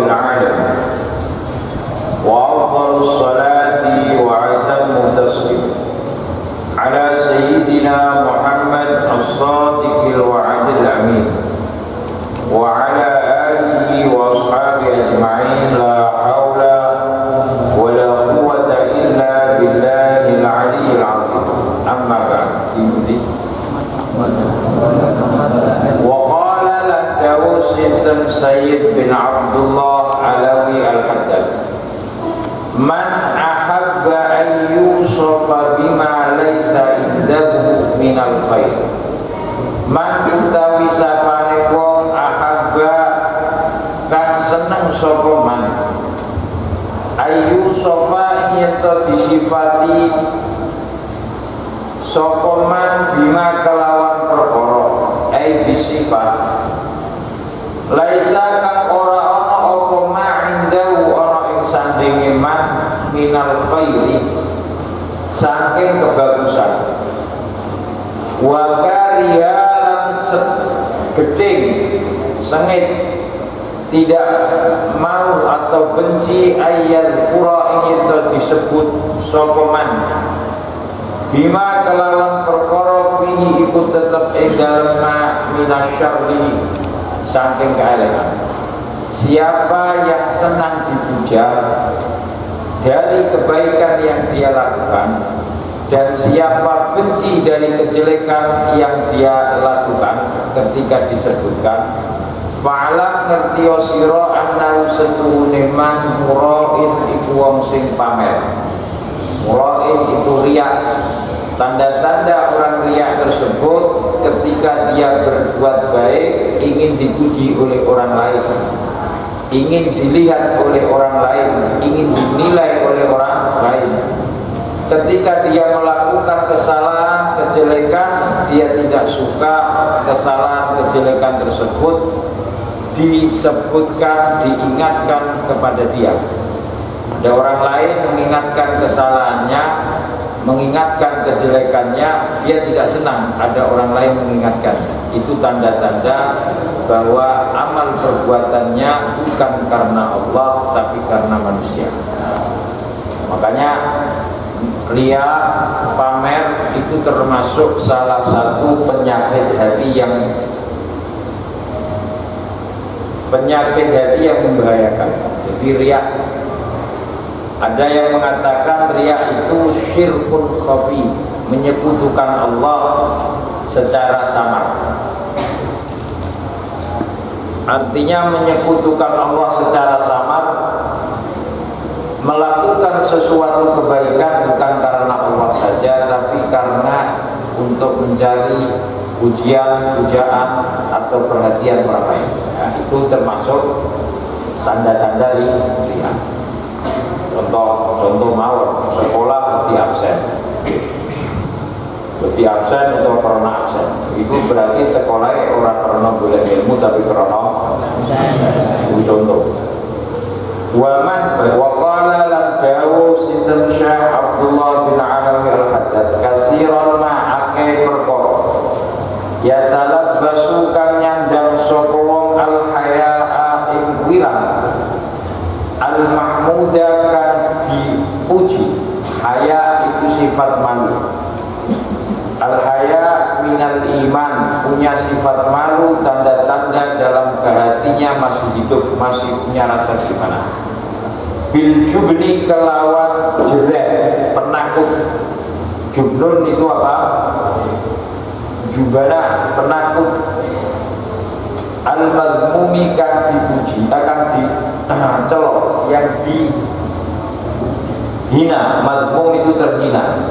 rabbil alamin. Wa afdhalus salati wa atammu taslim ala sayyidina Muhammad as-sadiqil wa'adil amin wa ala alihi wa ashabihi ajma'in. La hawla wa la quwwata illa billahil aliyyil azim. Amma ba'd. Wa qala lahu Sayyid bin Abdullah Alawi al-Haddad, man ahabba an yusafa bima laysa indahu minal khair. Man utawi sapane wong ahabba kang seneng sapa man, ayu sofa yen disifati sapa man bima kelawan perkara, ai disifat laisa kang ora ana apa ma indahu ana ing sandinge man minal khairi saking kebagusan, wa kariha lan gedeng sengit tidak mau atau benci ayat pura ini disebut sokoman bima kelawan perkara fihi ikut tetap dalem minasyarri saking keelegan. Siapa yang senang dipuja dari kebaikan yang dia lakukan, dan siapa benci dari kejelekan yang dia lakukan ketika disebutkan, fa'alam ngertiyo siro annahu setuhune man mura'in iku wong sing pamer. Mura'in itu riak. Tanda-tanda orang riak tersebut ketika dia berbuat baik ingin dipuji oleh orang lain, ingin dilihat oleh orang lain, ingin dinilai oleh orang lain. Ketika dia melakukan kesalahan, kejelekan, dia tidak suka kesalahan, kejelekan tersebut disebutkan, diingatkan kepada dia. Ada orang lain mengingatkan kesalahannya, mengingatkan kejelekannya, dia tidak senang ada orang lain mengingatkan. Itu tanda-tanda bahwa amal perbuatannya bukan karena Allah tapi karena manusia. Makanya ria, pamer itu termasuk salah satu penyakit hati yang membahayakan. Jadi riya, ada yang mengatakan riya itu syirkun khafi, menyekutukan Allah secara samar. Artinya menyekutukan Allah secara samar, melakukan sesuatu kebaikan bukan karena Allah saja, tapi karena untuk mencari pujian, pujaan atau perhatian orang lain. Ya, itu termasuk tanda-tanda riya. Contoh mawon, sekolah lebih absen atau karena absen, itu berarti sekolahnya orang karena boleh ilmu tapi karena itu contoh. Waman waqala lam dawu sinten Syekh Abdullah bin Alawi al-Haddad kasiran ma'ake perkara ya talabbasu kang nyandang sapa wong al-haya'a ing wirang al-mahmuda kan dipuji. Haya itu sifat malu. Al-haya minal iman, punya sifat malu, tanda-tanda dalam kehatinya masih hidup, masih punya rasa gimana. Bil jubni kelawan jelek, penakut. Jubnun itu apa? Jubana, penakut. Al-mazmumi kan dipuji, akan dicelok, yang dihina. Mazmum itu terhina.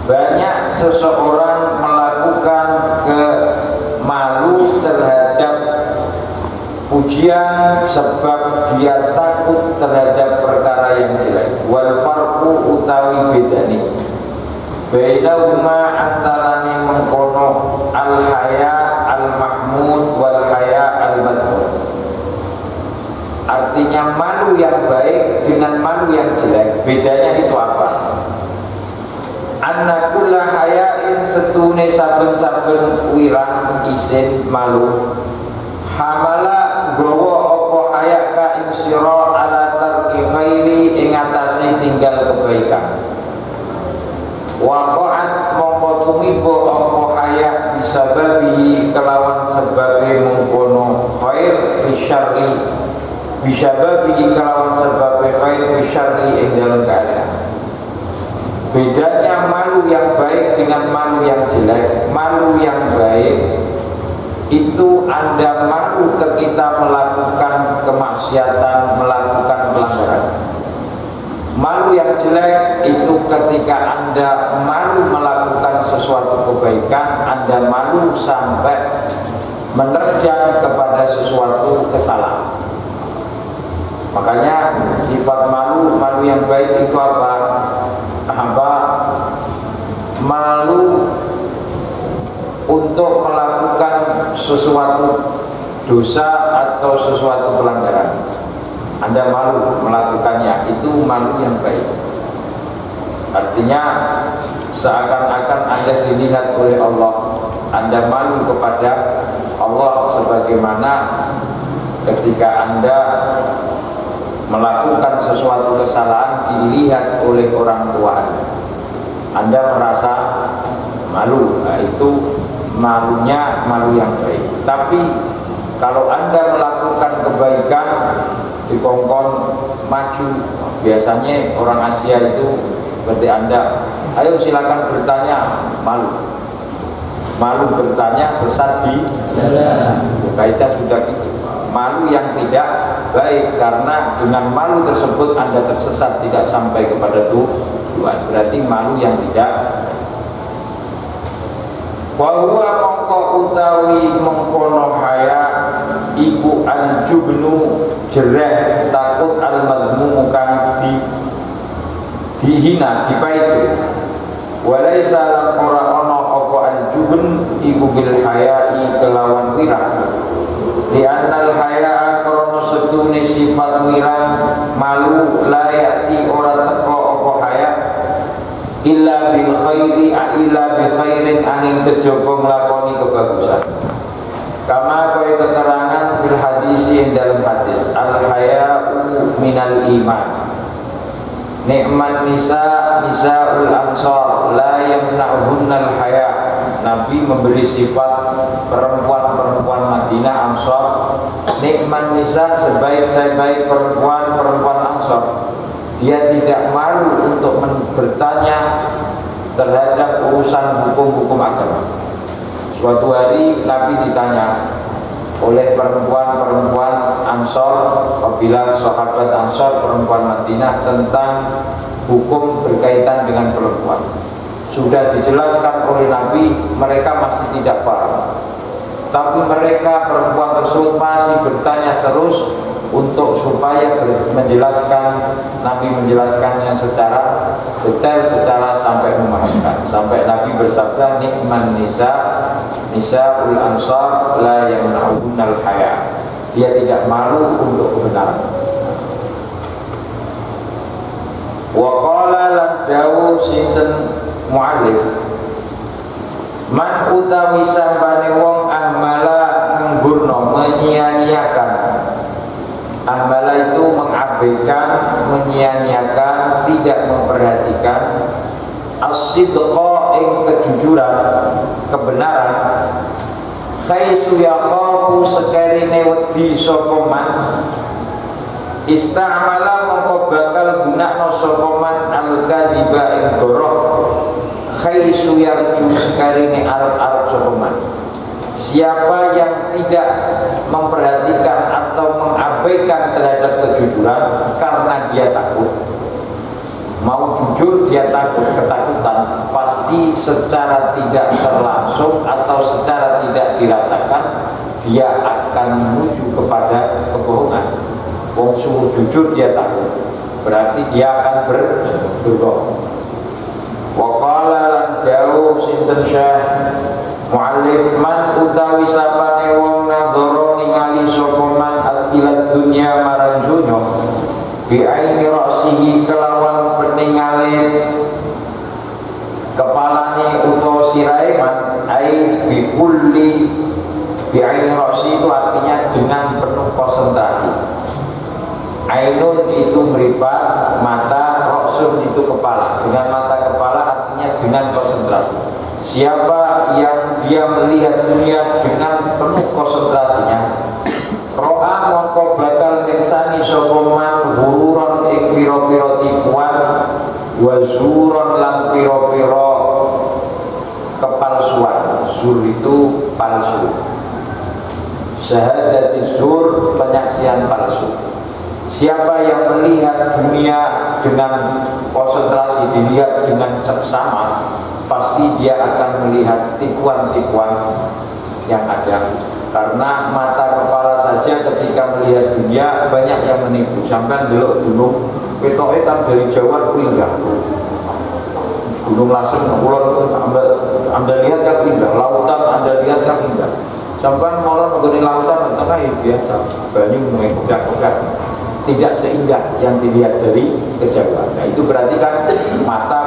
Banyak seseorang melakukan kemalu terhadap pujian sebab dia takut terhadap perkara yang jelek. Wal farqu utawi bedani bainahuma antarane mengkono al haya al mahmud wal haya al madhmum. Artinya malu yang baik dengan malu yang jelek, bedanya itu apa? Anna kulla hayain setune saben-saben wirang isin malu hamala gowo opo haya ka ing sira ala tarki khairi ing atase tinggal kebaikan. Waqa'at mongko tumiba apa haya bisababihi kelawan sebabe mengkono khair fi syarri bisababihi kelawan sebabe khair fi syarri ing dalam keadaan. Bedanya malu yang baik dengan malu yang jelek. Malu yang baik itu Anda malu ketika melakukan kemaksiatan, melakukan pelanggaran. Malu yang jelek itu ketika Anda malu melakukan sesuatu kebaikan, Anda malu sampai menerjang kepada sesuatu kesalahan. Makanya sifat malu yang baik itu apa? Malu untuk melakukan sesuatu dosa atau sesuatu pelanggaran. Anda malu melakukannya, itu malu yang baik. Artinya seakan-akan Anda dilihat oleh Allah. Anda malu kepada Allah sebagaimana ketika Anda melakukan sesuatu kesalahan dilihat oleh orang tua Anda merasa malu. Nah, itu malunya malu yang baik. Tapi kalau Anda melakukan kebaikan dikongkon maju, biasanya orang Asia itu seperti Anda, ayo silakan bertanya, malu bertanya, sesat di jalan. Kita sudah gitu. Malu yang tidak baik, karena dengan malu tersebut Anda tersesat, tidak sampai kepada Tuhan. Berarti malu yang tidak. Wa huwa mongko utawi mengkono haya iku aljubnu jereh takut al-madhmumu kang dihina dipaitu. Walaisa lan ora ana apa aljubn iku bil hayai kelawan wirah. Di annal haya krono setune sifat wirah malu layati ora teko apa haya illa bil khairi illa bi khairin aning kejaba nglakoni kebagusan. Kama kaya keterangan fil hadis yang dalam hadis al haya'u minal iman. Nikmat nisaul ansar la yamna'uhunnal haya. Nabi memberi sifat perempuan-perempuan Madinah Ansar. Nikmat nisa sebaik-baik perempuan Ansar. Dia tidak malu untuk bertanya terhadap urusan hukum-hukum agama. Suatu hari Nabi ditanya oleh perempuan-perempuan Ansar, apabila sahabat Ansar perempuan Madinah, tentang hukum berkaitan dengan perempuan. Sudah dijelaskan oleh Nabi, mereka masih tidak paham. Tapi mereka perempuan tersebut masih bertanya terus untuk supaya menjelaskan. Nabi menjelaskannya secara detail, secara sampai memahamkan. Sampai Nabi bersabda, nikman nisaul ansar la yamna'uhunnal haya. Dia tidak malu untuk kebenaran. Wa qala lan dawu sinten mu'allif, man utawi sambane wong ahmala nggurno menyia-nyiakan. Ahmala itu mengabaikan, menyia-nyiakan, tidak memperhatikan as-sidqa ing kejujuran, kebenaran. Khaisu yakhafu sekarine wedi sapa man istamala mongko bakal gunakno sapa man al-kadhiba ing goroh. Khaisu yarju sekarine arep-arep sapa man. Siapa yang tidak memperhatikan atau mengabaikan terhadap kejujuran karena dia takut, mau jujur dia takut, ketakutan, pasti secara tidak terlangsung atau secara tidak dirasakan dia akan menuju kepada kebohongan. Wong suruh jujur dia takut, berarti dia akan berbohong. Wa qala lan dawuh sinten Syekh mu'allif, man utawi sapane wong nadhara ningali sapa man atilat dunya marang dunya bi aini ra'sihi kelawan peningale kepalane utawa sirahe man ai bi kulli bi aini ra'si itu artinya dengan penuh konsentrasi. Ainun itu meripat, mata, roksun itu kepala. Dengan mata kepala artinya dengan konsentrasi. Siapa yang dia melihat dunia dengan penuh konsentrasinya, ro'a mongko bakal nirsani sokoman hururon ing piro-piro tipuan, wazuron lan piro-piro kepalsuan. Zur itu palsu. Syahadati zur, penyaksian palsu. Siapa yang melihat dunia dengan konsentrasi, dilihat dengan seksama, pasti dia akan melihat tipuan-tipuan yang ada. Karena mata kepala saja ketika melihat dunia banyak yang menipu. Sampai delok gunung, ketoknya kan dari Jawa pindah. Gunung Lasem, Kulon, anda lihat kan pindah. Lautan anda lihat kan pindah. Sampai malah mengenai lautan tengah ya biasa, banyu megah-megah. Tidak seindah yang dilihat dari kejauhan. Nah itu berarti kan mata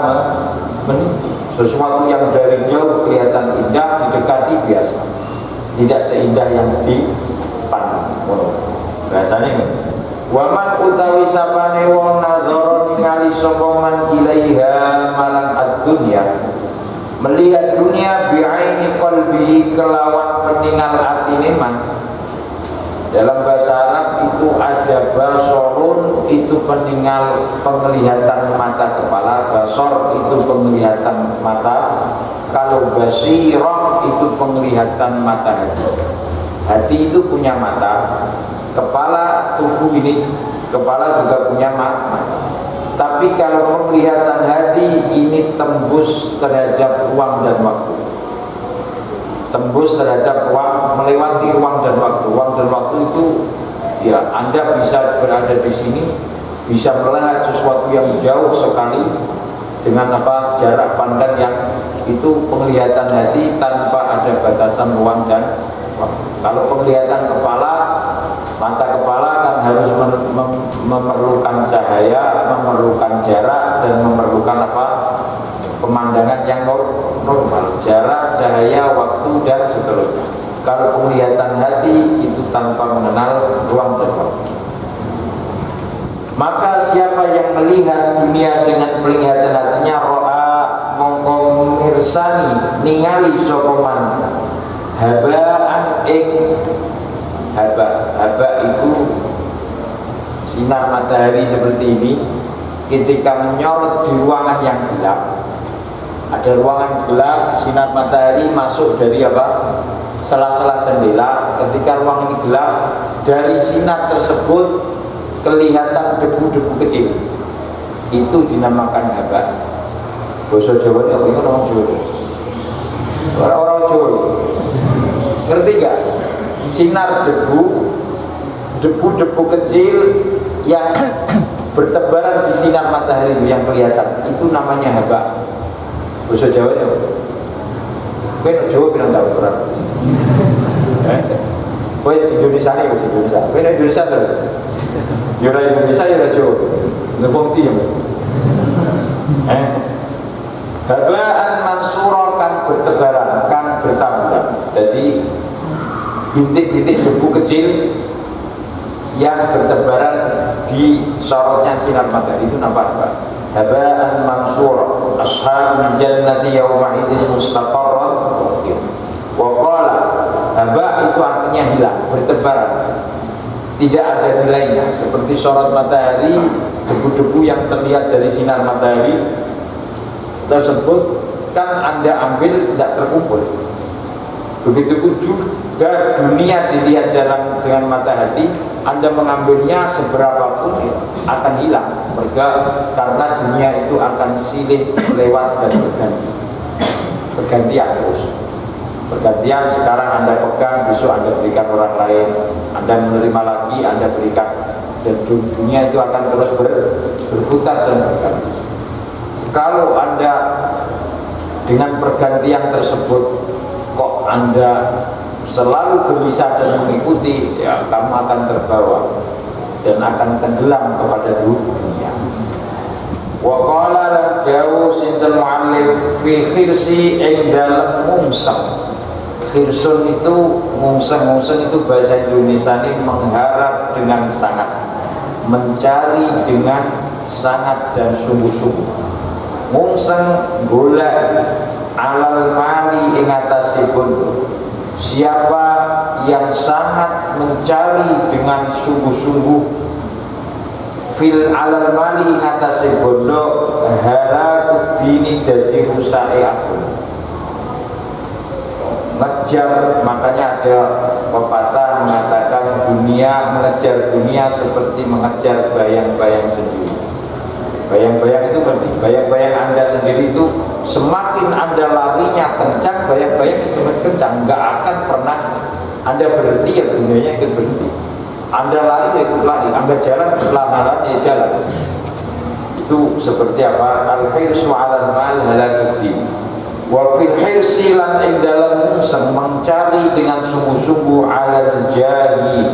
menipu. Sesuatu yang dari jauh kelihatan indah, didekati biasa, tidak seindah yang dipandang. Bahasanya waman utawi sapane wong nazara ningali sapa man ilaiha malang ad-dunya, melihat dunia bi'aini qalbi, kelawan peningal atine man. Dalam bahasa Arab itu ada basorun, itu penglihatan mata kepala. Basor itu penglihatan mata. Kalau basirah itu penglihatan mata hati. Hati itu punya mata. Kepala, tubuh ini, kepala juga punya mata. Tapi kalau penglihatan hati ini tembus terhadap ruang dan waktu. Tembus terhadap ruang, melewati ruang dan waktu. Ruang dan waktu itu ya Anda bisa berada di sini, bisa melihat sesuatu yang jauh sekali dengan apa jarak pandang yang itu penglihatan hati tanpa ada batasan ruang dan waktu. Kalau penglihatan kepala, mata kepala kan harus memerlukan cahaya, memerlukan jarak, dan memerlukan apa pemandangan yang normal, jarak, cahaya, waktu, dan seterusnya. Kalau penglihatan hati itu tanpa mengenal ruang dan waktu. Maka siapa yang melihat dunia dengan penglihatan hatinya, ro'a mongko mirsani ningali sokoman habaan ing haba itu sinar matahari seperti ini ketika menyorot di ruangan yang gelap. Ada ruangan gelap, sinar matahari masuk dari apa? Sela-sela jendela. Ketika ruangan ini gelap, dari sinar tersebut kelihatan debu-debu kecil. Itu dinamakan haba. Bahasa Jawa ini apa itu orang Jawa? Orang-orang Jawa. Ngerti gak? Sinar debu-debu kecil yang bertebaran di sinar matahari yang kelihatan, itu namanya haba. Bahasa Jawa ini apa? Kowe nek Jawa bilang tahu ora? Kowe Indonesia nih, bahasa Indonesia. Kowe nek Indonesia to? Ya ora Indonesia ya ora Jawa. Nek wong ti ya. Habaan mansura kan bertebaran, kan bertaburan. Jadi bintik-bintik debu kecil yang bertebaran di sorotnya sinar matahari itu nampak apa? Habaan mansura, ashabul jannati yawma idzin mustaqarran. Wa qala, haba itu artinya hilang, bertebaran, tidak ada nilainya. Seperti sorot matahari, debu-debu yang terlihat dari sinar matahari tersebut kan Anda ambil tidak terkumpul. Begitu juga dunia dilihat dengan mata hati, Anda mengambilnya seberapapun akan hilang. Karena dunia itu akan silih lewat dan bergantian terus. Bergantian, sekarang Anda pegang, besok Anda berikan orang lain, Anda menerima lagi, Anda berikan. Dan dunia itu akan terus berputar dan berganti. Kalau Anda dengan pergantian tersebut kok Anda selalu gelisah dan mengikuti, ya kamu akan terbawa dan akan tenggelam kepada dunia. Wa qala lan jauh sinten mu'allim fi khirsi ing dalem mungseng. Khirsun itu mungseng itu bahasa Indonesia ini mengharap dengan sangat. mencari dengan sangat dan sungguh-sungguh, mungseng golek alal mali ing atase bondo. Siapa yang sangat mencari dengan sungguh-sungguh fil alal mali ing atase bondo, hara dini dadi rusake agama. Ngejar, makanya ada pepatah mengatakan dunia, mengejar dunia seperti mengejar bayang-bayang sendiri. Bayang-bayang itu berarti bayang-bayang Anda sendiri itu semakin Anda larinya kencang, bayang-bayang itu kencang, nggak akan pernah Anda berhenti, ya dunianya ikut berhenti. Anda lari ya ikut lari, Anda jalan pelan-pelan ya jalan. Itu seperti apa? Al-hirsu 'alal mal halakuddin. Wa fil hirsi lan ing dalem mungseng mencari dengan sungguh-sungguh 'alal jahi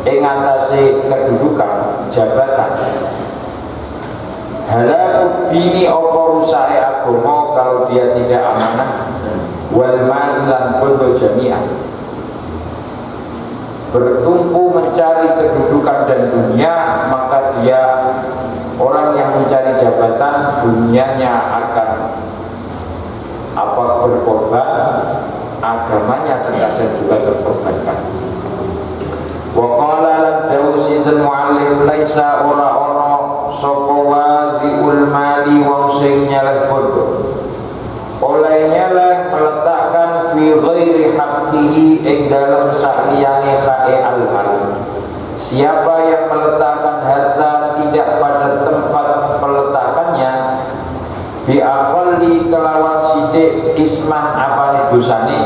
ing atase kedudukan, jabatan. Halakut dini opo rusake agama kalau dia tidak amanah, wal mal lan bondo jami'an. Bertumpu mencari kedudukan dan dunia, maka dia orang yang mencari jabatan, dunianya akan berkorban, agamanya terkadang juga terkorbankan. Wa qala lan dawusidul muallim laisa ora sapa wadhiul mali wong sing nyaleh bondo oleh nyaleh meletakkan fi ghairi haqqihi ing dalam saliyane hae al-mal. Siapa yang meletakkan harta tidak pada tempat peletakannya, bi aqalli kelawan sithik isman apane dosane,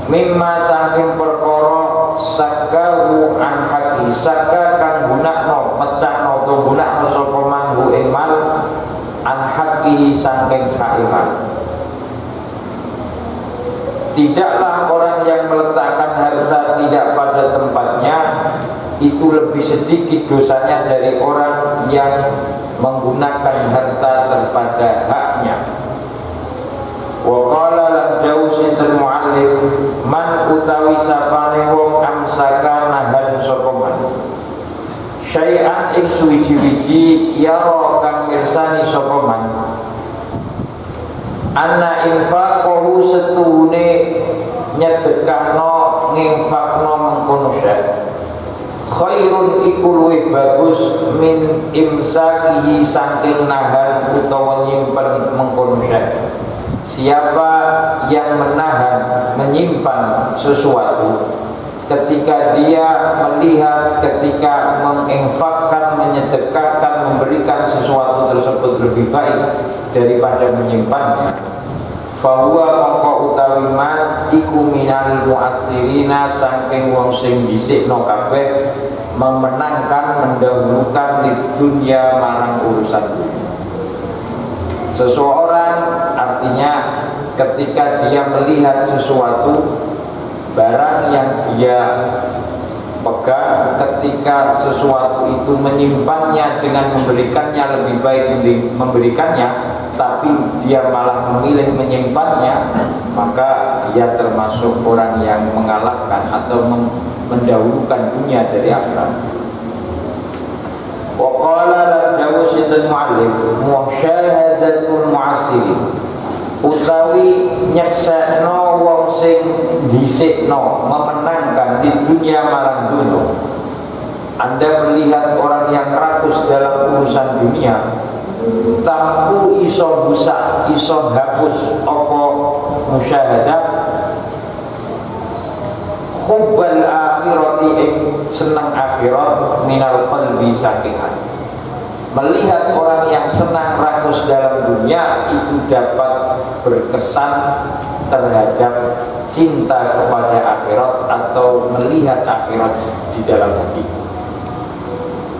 mimma saking perkara sakahu an haqi, saka kang gunakno mecahno to gunakno sapa manhu ing mal an haqi saking haiman. Tidaklah orang yang meletakkan harta tidak pada tempatnya itu lebih sedikit dosanya dari orang yang menggunakan harta daripada haknya. Wa qala lan dawusitul muallif man utawi sapane wong amsaka nahan sapa man syai'an ing suwiji-wiji yara kang mirsani sapa man anna infaqahu setune nyedekahno nginfakno mengkono syai' khairun iku luwih bagus min imsakihi saking nahan utawa nyimpen mengkono syai'. Siapa yang menahan, menyimpan sesuatu, ketika dia melihat, ketika menginfakkan, menyedekahkan, memberikan sesuatu tersebut lebih baik daripada menyimpannya, fahuwa mongko utawi man iku minal mu'athirina saking wong sing dhisikno kabeh memenangkan, mendahulukan di dunia marang urusan dunia. Seseorang artinya ketika dia melihat sesuatu barang yang dia pegang, ketika sesuatu itu menyimpannya dengan memberikannya lebih baik memberikannya, tapi dia malah memilih menyimpannya, maka dia termasuk orang yang mengalahkan atau mendahulukan dunia dari akhirat. Wa qala la dawusidul mu'allif musyahadatul mu'assirin utawi nyeksekno wong sing dhisikno memenangkan di dunia marang dunia. Anda melihat orang yang rakus dalam urusan dunia, tamku iso busak, iso hapus apa musyahadah hubbal akhirati ing senang akhirat minal qalbi saking hati. Melihat orang yang senang rakus dalam dunia itu dapat berkesan terhadap cinta kepada akhirat atau melihat akhirat di dalam hati.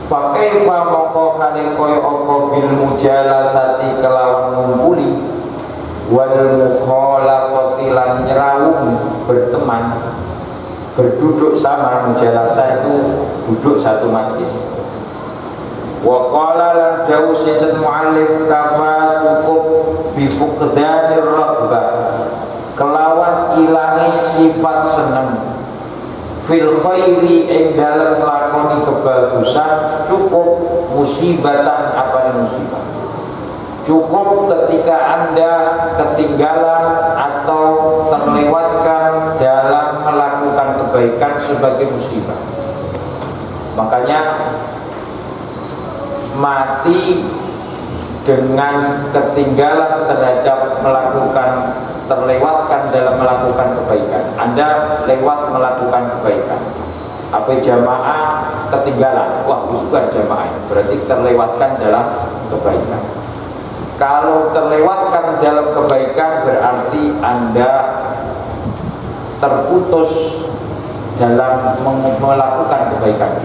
Fakaifa mongko kali koyo apa bil mujalasati kelawan ngumpuli wal mukhalaqati lan nyerawung berteman, berduduk sama. Mujalasah itu duduk satu majlis. Wa qala lan dawu sinten muallif kafa cukup bi fuqdanir raghbah kelawan ilangi sifat seneng fil khairi ing dalem lakoni bagusan cukup musibatan apa musibah. Cukup ketika Anda ketinggalan atau terlewatkan dalam melakukan kebaikan sebagai musibah. Makanya mati dengan ketinggalan terhadap melakukan terlewatkan dalam melakukan kebaikan. Anda lewat melakukan kebaikan. Apa jamaah ketinggalan? Wah, bukan jamaah. Berarti terlewatkan dalam kebaikan. Kalau terlewatkan dalam kebaikan berarti Anda terputus dalam melakukan kebaikan.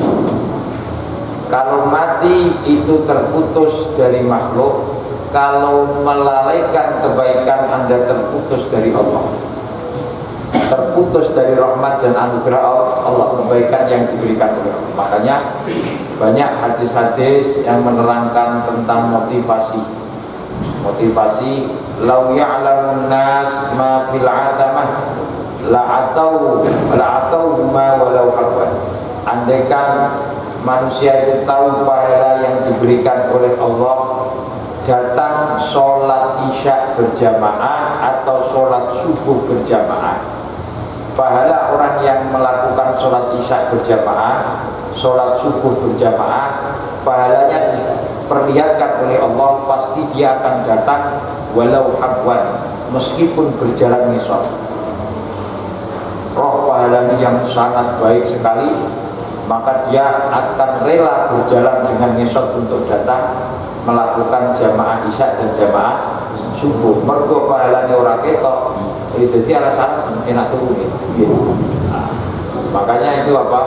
Kalau mati itu terputus dari makhluk. Kalau melalaikan kebaikan Anda terputus dari Allah, terputus dari rahmat dan anugerah Allah, kebaikan yang diberikan oleh Allah. Makanya banyak hadis-hadis yang menerangkan tentang motivasi. Lau ya'lamun nas ma fil 'atamah la'atau ma walau habban. Andaikan manusia itu tahu pahala yang diberikan oleh Allah, datang sholat isya berjamaah atau sholat subuh berjamaah. Pahala orang yang melakukan sholat isya berjamaah, sholat subuh berjamaah, pahalanya diperlihatkan oleh Allah, pasti dia akan datang walau habwan, meskipun berjalan misal. Roh pahalanya yang sangat baik sekali, maka dia akan rela berjalan dengan misal untuk datang melakukan jamaah isya dan jamaah subuh. Mergo pahalane ora ketok, itu dia alasan enak turun gitu. Makanya itu apa?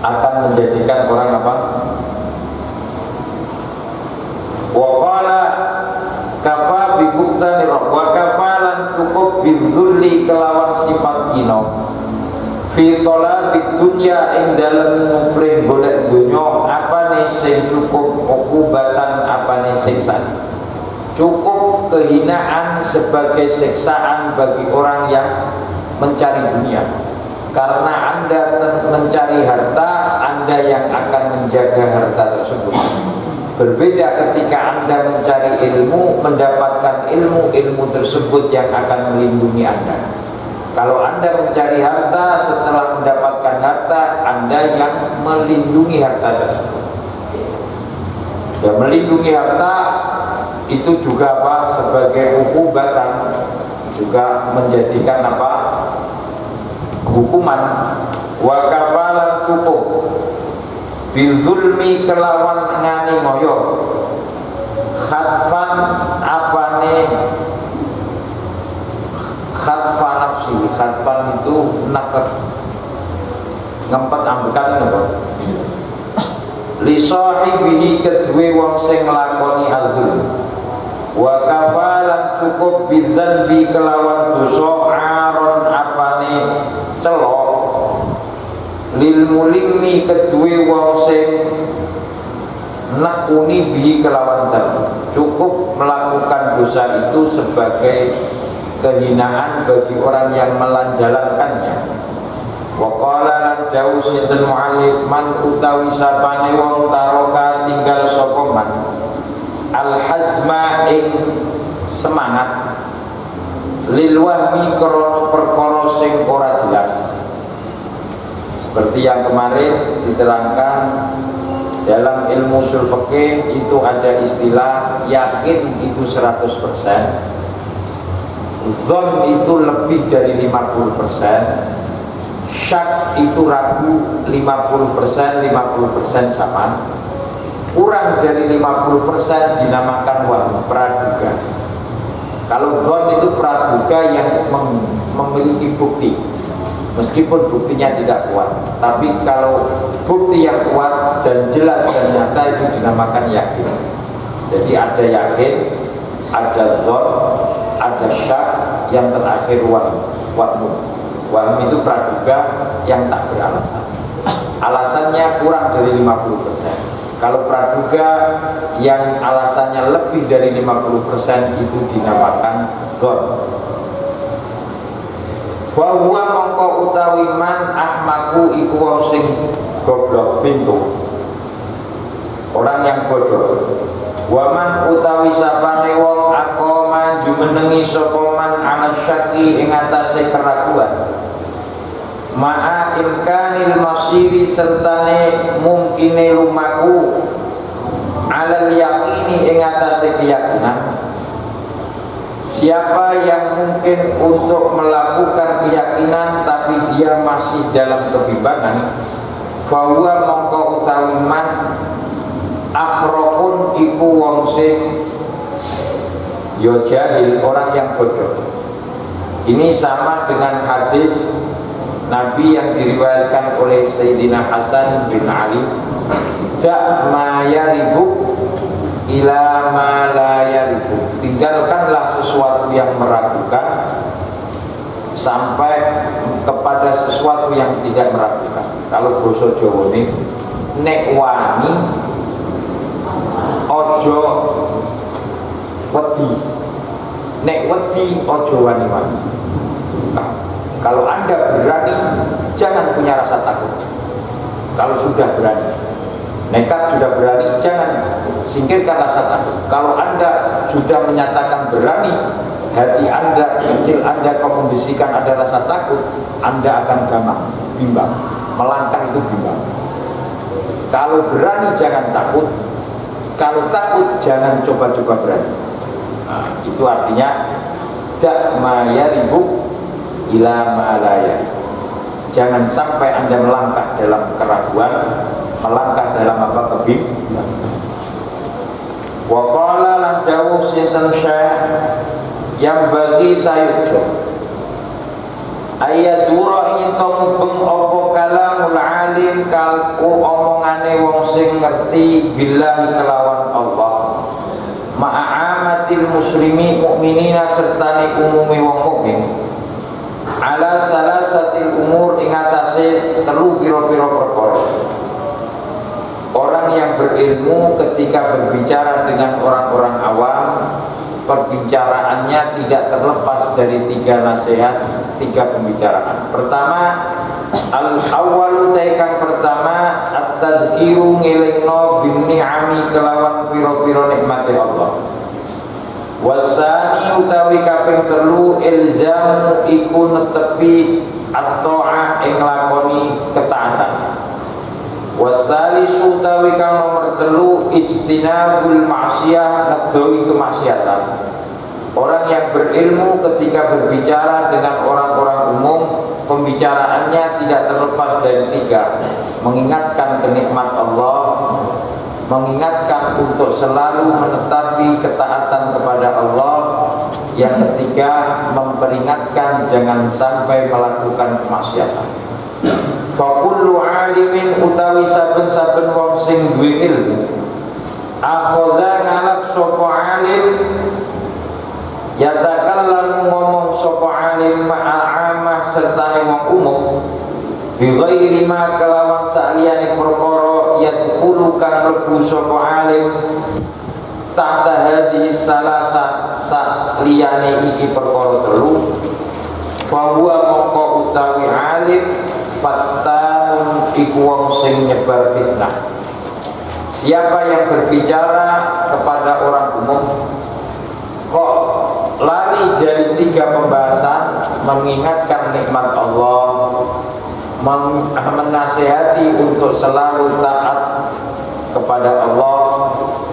Akan menjadikan orang apa? Wa qala kafa bi buktani wa kafalan cukup bizulli kelawan sifat ino. Fi talabid dunya ing dalem nuprih golek donya apane sing cukup ukubatan apane siksaan. Cukup kehinaan sebagai siksaan bagi orang yang mencari dunia. Karena Anda mencari harta, Anda yang akan menjaga harta tersebut. Berbeda ketika Anda mencari ilmu, mendapatkan ilmu tersebut yang akan melindungi Anda. Kalau Anda mencari harta, setelah mendapatkan harta, Anda yang melindungi harta tersebut. Ya, melindungi harta itu juga apa? Sebagai ukubatan, juga menjadikan apa? Hukuman. Wa kafalan cukup bizulmi kelawan ngani ngoyo khatfan apane khatfa nafsi. Khatfan itu naket ngempet ambekan apa? Li sahibihi kedue wong sing nglakoni al-zulm. Wa kafalan cukup bidzanbi kelawan dosa aron apane celok lil mulimi kedue wong sing nakuni bihi kelawan dzan. Cukup melakukan dosa itu sebagai kehinaan bagi orang yang melanjalankannya. Wa qala lan dawu sinten mu'allif man utawi sapane wong taroka tinggal sapa man al hazma ing semangat lil wahmi krana perkara sing ora jelas. Seperti yang kemarin diterangkan dalam ilmu ushul fikih itu ada istilah yakin itu 100%, dzon itu lebih dari 50%, syak itu ragu 50%, 50% sama. Kurang dari 50% dinamakan waham, praduga. Kalau dzon itu praduga yang memiliki bukti, meskipun buktinya tidak kuat. Tapi kalau bukti yang kuat dan jelas dan nyata itu dinamakan yakin. Jadi ada yakin, ada dzon, ada syak, yang terakhir waham. Waham itu praduga yang tak beralasan. Alasannya kurang dari 50%. Kalau praduga yang alasannya lebih dari 50% itu dinamakan dzon. Wa huwa mongko utawi man ahmaku iku wong sing goblok pintu, orang yang bodoh. Waman utawi sapane wong akoma jumenengi sapa man ana syaki ing atase keraguan, ma'a imkanil masiri sertane mungkine lumaku alal yakini ing atase keyakinan. Siapa yang mungkin untuk melakukan keyakinan tapi dia masih dalam kebimbangan, fahuwa mongko utawi man akhraqun iku wong sing yo jahil, orang yang bodoh. Ini sama dengan hadis Nabi yang diriwayatkan oleh Sayyidina Hasan bin Ali, da' ma yaribu ila ma la yaribu, tinggalkanlah sesuatu yang meragukan sampai kepada sesuatu yang tidak meragukan. Kalau basa Jawa ini nek wani ojo wedi, nek wedi ojo wani-wani. Kalau Anda berani, jangan punya rasa takut. Kalau sudah berani, nekat sudah berani, jangan singkirkan rasa takut. Kalau Anda sudah menyatakan berani, hati Anda, kecil Anda kondisikan ada rasa takut, Anda akan gampang, bimbang. Melangkah itu bimbang. Kalau berani jangan takut, kalau takut jangan coba-coba berani. Nah, itu artinya da' ma yaribu ila ma la yaribu. Jangan sampai Anda melangkah dalam keraguan, melangkah dalam apa, kebimbangan. Wa qala lan dawuh sinten Syekh yang bagi sayujo ayat dura ingin mubeng apa kalamul alim kalku omongane wong sing ngerti billahi kelawan Allah ma'amatil muslimi mukminina sertane umumi wong mukmin ala salasatil umur ing atase telu pira-pira perkara. Orang yang berilmu ketika berbicara dengan orang-orang awam, perbicaraannya tidak terlepas dari tiga nasihat, tiga pembicaraan. Pertama, al-awwalu taikang pertama at-tadhkiru ngelingno bin ni'ami kelawan piro-piro nikmati Allah. Wasani utawi kaping telu ilzamu iku netepi at-ta'ah ing lakoni ketaatan. Wasalisu utawi kang nomor telu ijtinabul ma'siyah ngedohi kemaksiatan. Orang yang berilmu ketika berbicara dengan orang-orang umum, pembicaraannya tidak terlepas dari tiga: mengingatkan kenikmat Allah, mengingatkan untuk selalu menetapi ketaatan kepada Allah, yang ketiga memperingatkan jangan sampai melakukan kemaksiatan. Fakullu alimin utawi saben-saben wong sing duwe ilmu akhadha ngalap sapa alim yatakallam ngomong sapa alim ma'amah serta wong umum bi ghairi ma kalawan saliyane perkara yadkhulu kang mlebu sapa alim ta'ta hadhihi salasa saliyane iki perkara telu fa huwa mongko utawi alim fattanun iku wong sing nyebar fitnah. Siapa yang berbicara kepada orang umum kok lari dari tiga pembahasan, mengingatkan nikmat Allah, menasihati untuk selalu taat kepada Allah,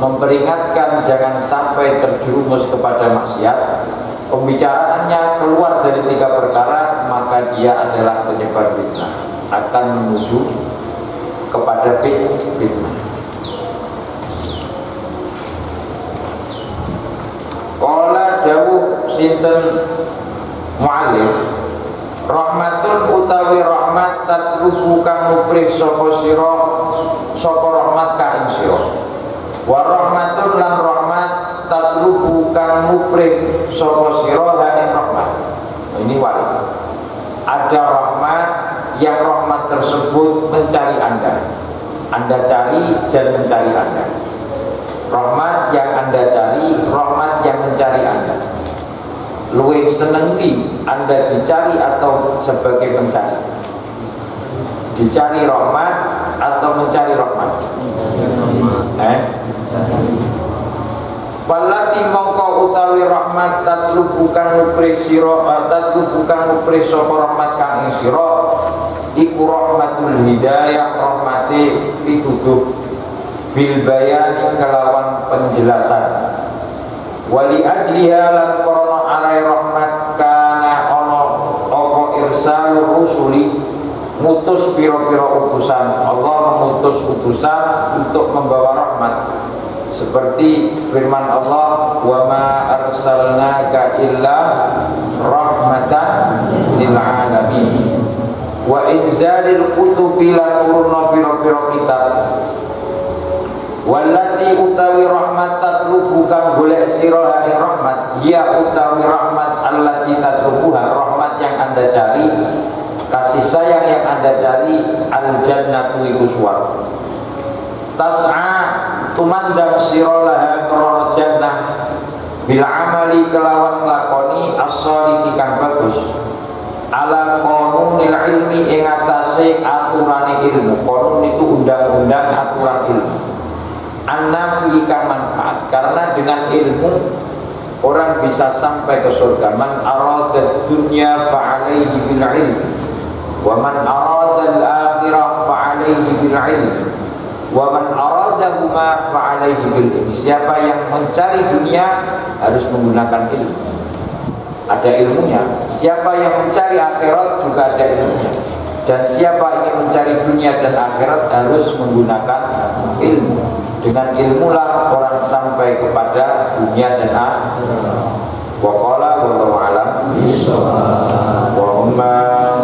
memperingatkan jangan sampai terjerumus kepada maksiat, pembicaraannya keluar dari tiga perkara, maka dia adalah penyebar fitnah, akan menuju kepada fitnah. Qala dawuh sinten mu'alif rahmatun utawi rahmat tatlubu kang nuprih sapa sira sapa rahmat ka ing sira wa rahmatun lan rahmat tatlubu kang nuprih sapa sira ing rahmat. Ini wali. Ada rahmat yang rahmat tersebut mencari Anda cari dan mencari Anda. Rahmat yang Anda cari, rahmat yang mencari Anda. Luwih seneng di Anda dicari atau sebagai pencari? Dicari rahmat mencari rahmat. Falati mongko utawi rahmat tatlub bukan ngupri sira tatlub bukan ngupri sapa rahmat kang ing sira iku rahmatul hidayah rahmate pituduh bil bayani kelawan penjelasan wali ajliha lan korona arai rahmat kana ono apa irsal rusuli mutus piro-piro utusan. Allah mengutus utusan untuk membawa rahmat seperti firman Allah wa ma arsalnaka illa rahmatan lil alamin wa inzalil kutubi lan uruna piro-piro kitab wallati utawi rahmat tatlubu kang golek sira ing rahmat ya utawi rahmat allati tatlubuha rahmat yang Anda cari kasih sayang yang Anda cari al jannatu iku swarga tas'a tumandang sira laha krana jannah bil amali kelawan lakoni as-shalihi kang bagus ala qanunil ilmi ing atase aturane ilmu. Qanun itu undang-undang aturan ilmu. An-nafi kang manfaat karena dengan ilmu orang bisa sampai ke surga. Man arada dunya fa alaihi bil ilm wa man arada al-akhirah fa alaihi bil ilm wa man aradahuma fa alaihi bil ilm. Siapa yang mencari dunia harus menggunakan ilmu, ada ilmunya. Siapa yang mencari akhirat juga ada ilmunya. Dan siapa ingin mencari dunia dan akhirat harus menggunakan ilmu. Dengan ilmulah orang sampai kepada dunia dan akhirat. Wa qala wallahu a'lam bishawab. Allahumma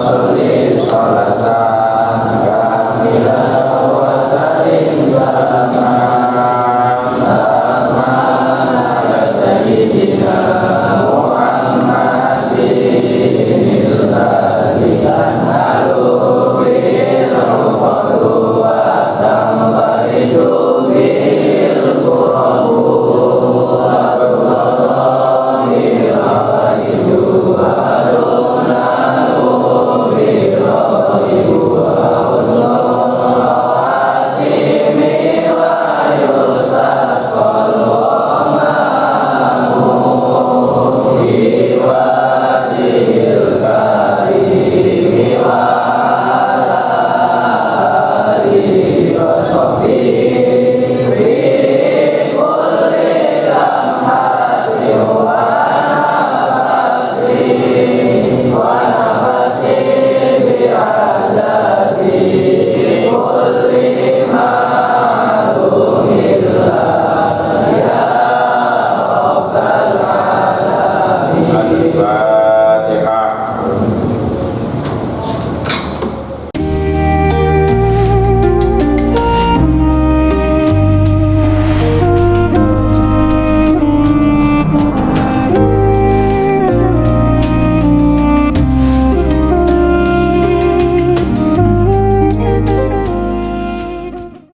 sholli sholatan kamilah wa sallim salaman ala sayyidina Muhammadin al-hadikan halu bil qadu wa tamfaridu bil qurabu Al-Fatihah.